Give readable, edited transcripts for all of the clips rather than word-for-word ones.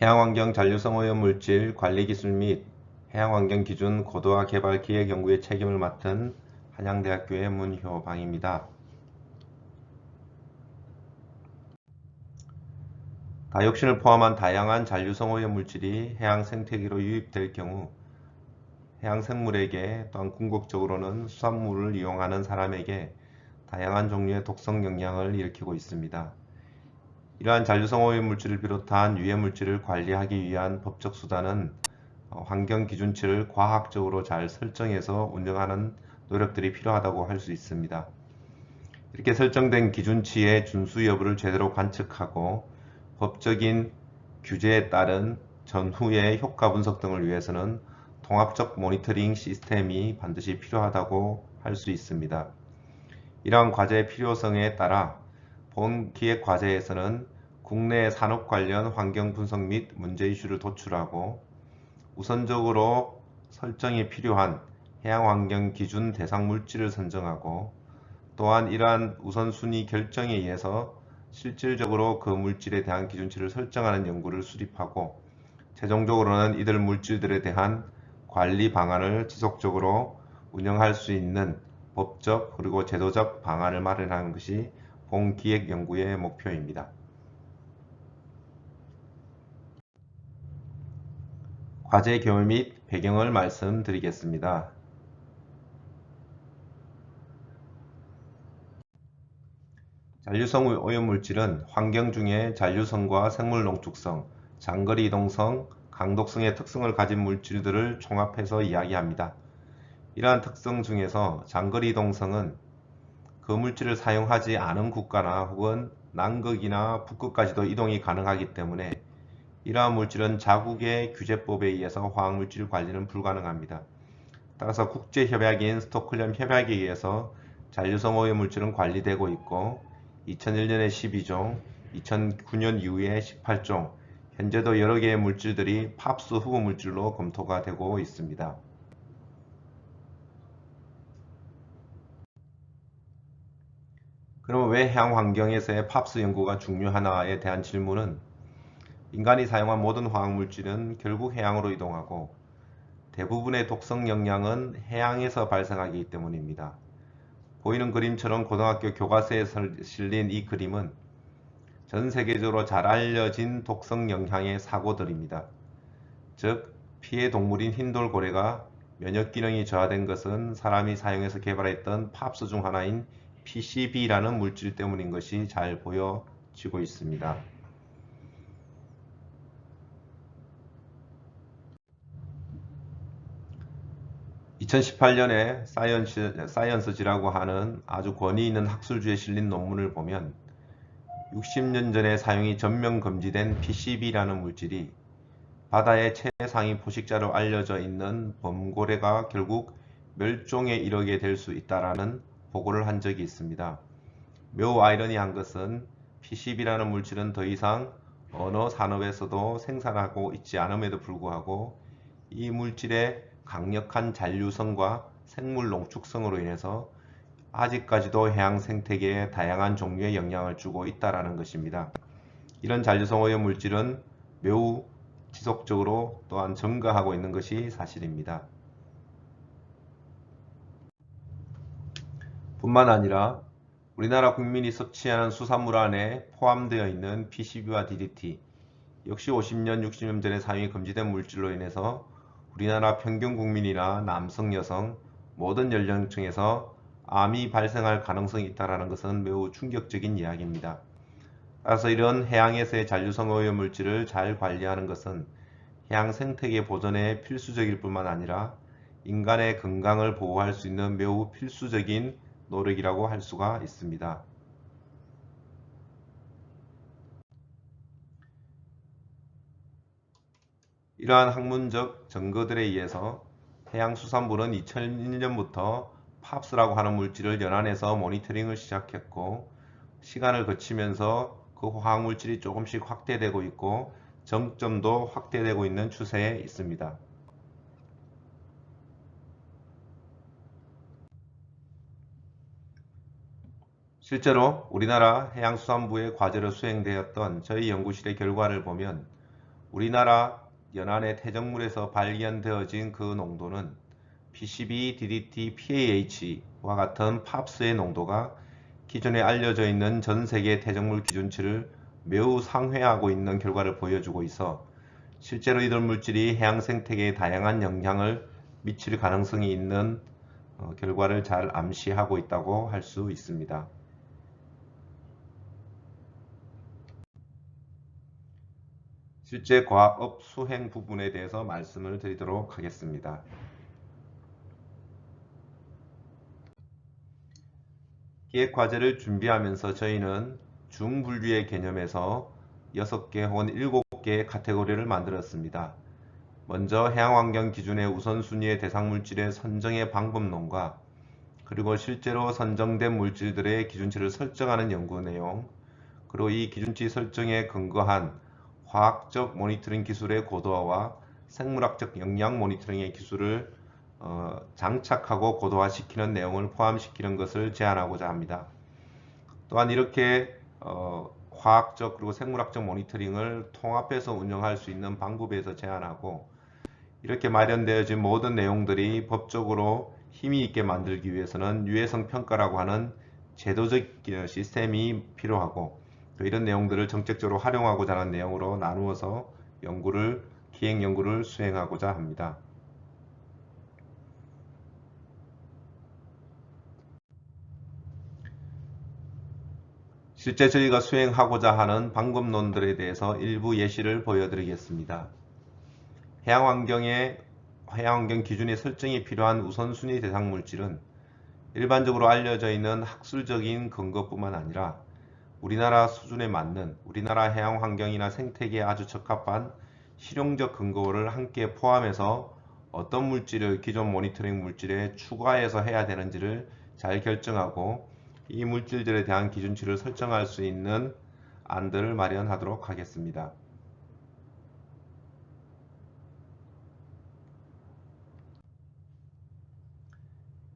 해양환경 잔류성 오염물질 관리기술 및 해양환경 기준 고도화 개발 기획 연구의 책임을 맡은 한양대학교의 문효방입니다. 다육신을 포함한 다양한 잔류성 오염물질이 해양 생태계로 유입될 경우 해양 생물에게 또한 궁극적으로는 수산물을 이용하는 사람에게 다양한 종류의 독성 영향을 일으키고 있습니다. 이러한 잔류성 오염물질을 비롯한 유해물질을 관리하기 위한 법적 수단은 환경 기준치를 과학적으로 잘 설정해서 운영하는 노력들이 필요하다고 할 수 있습니다. 이렇게 설정된 기준치의 준수 여부를 제대로 관측하고 법적인 규제에 따른 전후의 효과 분석 등을 위해서는 통합적 모니터링 시스템이 반드시 필요하다고 할 수 있습니다. 이러한 과제의 필요성에 따라 본 기획 과제에서는 국내 산업 관련 환경 분석 및 문제 이슈를 도출하고 우선적으로 설정이 필요한 해양환경 기준 대상 물질을 선정하고 또한 이러한 우선순위 결정에 의해서 실질적으로 그 물질에 대한 기준치를 설정하는 연구를 수립하고 최종적으로는 이들 물질들에 대한 관리 방안을 지속적으로 운영할 수 있는 법적 그리고 제도적 방안을 마련하는 것이 본 기획 연구의 목표입니다. 과제 경우 및 배경을 말씀드리겠습니다. 잔류성 오염물질은 환경 중에 잔류성과 생물 농축성, 장거리 이동성, 강독성의 특성을 가진 물질들을 종합해서 이야기합니다. 이러한 특성 중에서 장거리 이동성은 그 물질을 사용하지 않은 국가나 혹은 남극이나 북극까지도 이동이 가능하기 때문에 이러한 물질은 자국의 규제법에 의해서 화학물질 관리는 불가능합니다. 따라서 국제협약인 스톡홀름 협약에 의해서 잔류성 오염물질은 관리되고 있고 2001년에 12종, 2009년 이후에 18종, 현재도 여러 개의 물질들이 팝스 후보 물질로 검토가 되고 있습니다. 그럼 왜 해양 환경에서의 팝스 연구가 중요하나에 대한 질문은 인간이 사용한 모든 화학물질은 결국 해양으로 이동하고 대부분의 독성 영향은 해양에서 발생하기 때문입니다. 보이는 그림처럼 고등학교 교과서에 실린 이 그림은 전 세계적으로 잘 알려진 독성 영향의 사고들입니다. 즉, 피해 동물인 흰돌고래가 면역 기능이 저하된 것은 사람이 사용해서 개발했던 팝스 중 하나인 PCB라는 물질 때문인 것이 잘 보여지고 있습니다. 2018년에 사이언스지라고 하는 아주 권위 있는 학술지에 실린 논문을 보면 60년 전에 사용이 전면 금지된 PCB라는 물질이 바다의 최상위 포식자로 알려져 있는 범고래가 결국 멸종에 이르게 될 수 있다라는 보고를 한 적이 있습니다. 매우 아이러니한 것은 PCB라는 물질은 더 이상 어느 산업에서도 생산하고 있지 않음에도 불구하고 이 물질의 강력한 잔류성과 생물 농축성으로 인해서 아직까지도 해양 생태계에 다양한 종류의 영향을 주고 있다는 것입니다. 이런 잔류성 오염 물질은 매우 지속적으로 또한 증가하고 있는 것이 사실입니다. 뿐만 아니라 우리나라 국민이 섭취하는 수산물 안에 포함되어 있는 PCB와 DDT 역시 50년, 60년 전에 사용이 금지된 물질로 인해서 우리나라 평균 국민이나 남성, 여성 모든 연령층에서 암이 발생할 가능성이 있다는 것은 매우 충격적인 이야기입니다. 따라서 이런 해양에서의 잔류성 오염물질을 잘 관리하는 것은 해양 생태계 보존에 필수적일 뿐만 아니라 인간의 건강을 보호할 수 있는 매우 필수적인 노력이라고 할 수가 있습니다. 이러한 학문적 증거들에 의해서 해양수산부는 2001년부터 팝스라고 하는 물질을 연안에서 모니터링을 시작했고 시간을 거치면서 그 화학물질이 조금씩 확대되고 있고 정점도 확대되고 있는 추세에 있습니다. 실제로 우리나라 해양수산부의 과제로 수행되었던 저희 연구실의 결과를 보면 우리나라 연안의 퇴적물에서 발견되어진 그 농도는 PCB, DDT, PAH와 같은 팝스의 농도가 기존에 알려져 있는 전 세계 퇴적물 기준치를 매우 상회하고 있는 결과를 보여주고 있어 실제로 이들 물질이 해양 생태계에 다양한 영향을 미칠 가능성이 있는 결과를 잘 암시하고 있다고 할 수 있습니다. 실제 과학업 수행 부분에 대해서 말씀을 드리도록 하겠습니다. 기획과제를 준비하면서 저희는 중분류의 개념에서 6개 혹은 7개의 카테고리를 만들었습니다. 먼저 해양환경 기준의 우선순위의 대상물질의 선정의 방법론과 그리고 실제로 선정된 물질들의 기준치를 설정하는 연구 내용, 그리고 이 기준치 설정에 근거한 화학적 모니터링 기술의 고도화와 생물학적 영양 모니터링의 기술을 장착하고 고도화시키는 내용을 포함시키는 것을 제안하고자 합니다. 또한 이렇게 화학적 그리고 생물학적 모니터링을 통합해서 운영할 수 있는 방법에 대해서 제안하고 이렇게 마련되어진 모든 내용들이 법적으로 힘이 있게 만들기 위해서는 유해성 평가라고 하는 제도적 시스템이 필요하고 또 이런 내용들을 정책적으로 활용하고자 하는 내용으로 나누어서 기획 연구를 수행하고자 합니다. 실제 저희가 수행하고자 하는 방법론들에 대해서 일부 예시를 보여드리겠습니다. 해양환경 기준의 설정이 필요한 우선순위 대상 물질은 일반적으로 알려져 있는 학술적인 근거뿐만 아니라 우리나라 수준에 맞는 우리나라 해양환경이나 생태계에 아주 적합한 실용적 근거를 함께 포함해서 어떤 물질을 기존 모니터링 물질에 추가해서 해야 되는지를 잘 결정하고 이 물질들에 대한 기준치를 설정할 수 있는 안들을 마련하도록 하겠습니다.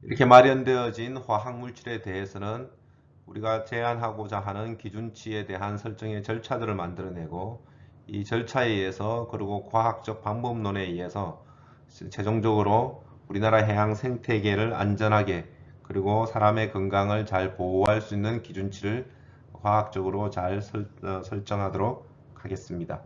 이렇게 마련되어진 화학물질에 대해서는 우리가 제안하고자 하는 기준치에 대한 설정의 절차들을 만들어내고 이 절차에 의해서 그리고 과학적 방법론에 의해서 최종적으로 우리나라 해양 생태계를 안전하게 그리고 사람의 건강을 잘 보호할 수 있는 기준치를 과학적으로 잘 설정하도록 하겠습니다.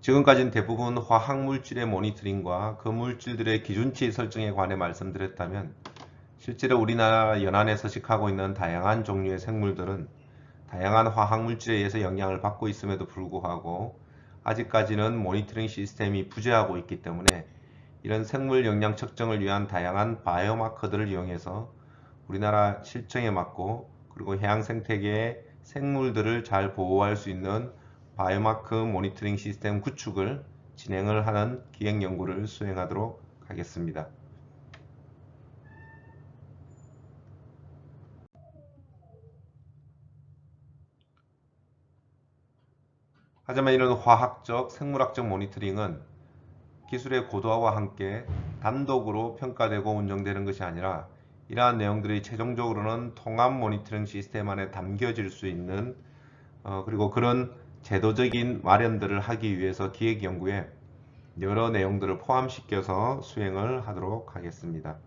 지금까지는 대부분 화학물질의 모니터링과 그 물질들의 기준치 설정에 관해 말씀드렸다면 실제로 우리나라 연안에 서식하고 있는 다양한 종류의 생물들은 다양한 화학물질에 의해서 영향을 받고 있음에도 불구하고 아직까지는 모니터링 시스템이 부재하고 있기 때문에 이런 생물 영양 측정을 위한 다양한 바이오마커들을 이용해서 우리나라 실정에 맞고 그리고 해양 생태계의 생물들을 잘 보호할 수 있는 바이오마커 모니터링 시스템 구축을 진행을 하는 기획 연구를 수행하도록 하겠습니다. 하지만 이런 화학적, 생물학적 모니터링은 기술의 고도화와 함께 단독으로 평가되고 운영되는 것이 아니라 이러한 내용들이 최종적으로는 통합 모니터링 시스템 안에 담겨질 수 있는 그리고 그런 제도적인 마련들을 하기 위해서 기획연구에 여러 내용들을 포함시켜서 수행을 하도록 하겠습니다.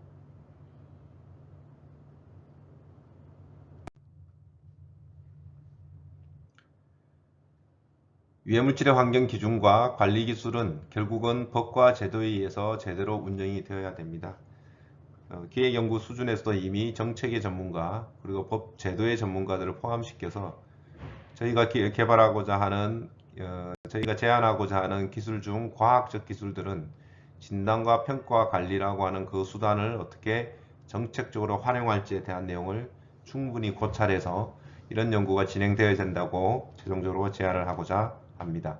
유해물질의 환경 기준과 관리 기술은 결국은 법과 제도에 의해서 제대로 운영이 되어야 됩니다. 기획연구 수준에서도 이미 정책의 전문가 그리고 법 제도의 전문가들을 포함시켜서 저희가 개발하고자 하는 저희가 제안하고자 하는 기술 중 과학적 기술들은 진단과 평가 관리라고 하는 그 수단을 어떻게 정책적으로 활용할지에 대한 내용을 충분히 고찰해서 이런 연구가 진행되어야 된다고 최종적으로 제안을 하고자 합니다.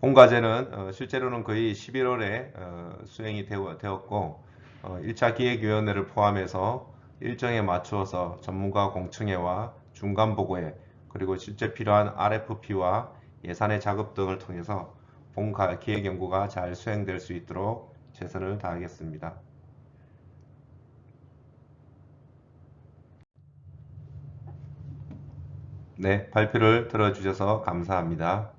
본과제는 실제로는 거의 11월에 수행이 되었고 1차 기획위원회를 포함해서 일정에 맞추어서 전문가 공청회와 중간보고회 그리고 실제 필요한 RFP와 예산의 작업 등을 통해서 본 기획 연구가 잘 수행될 수 있도록 최선을 다하겠습니다. 네, 발표를 들어주셔서 감사합니다.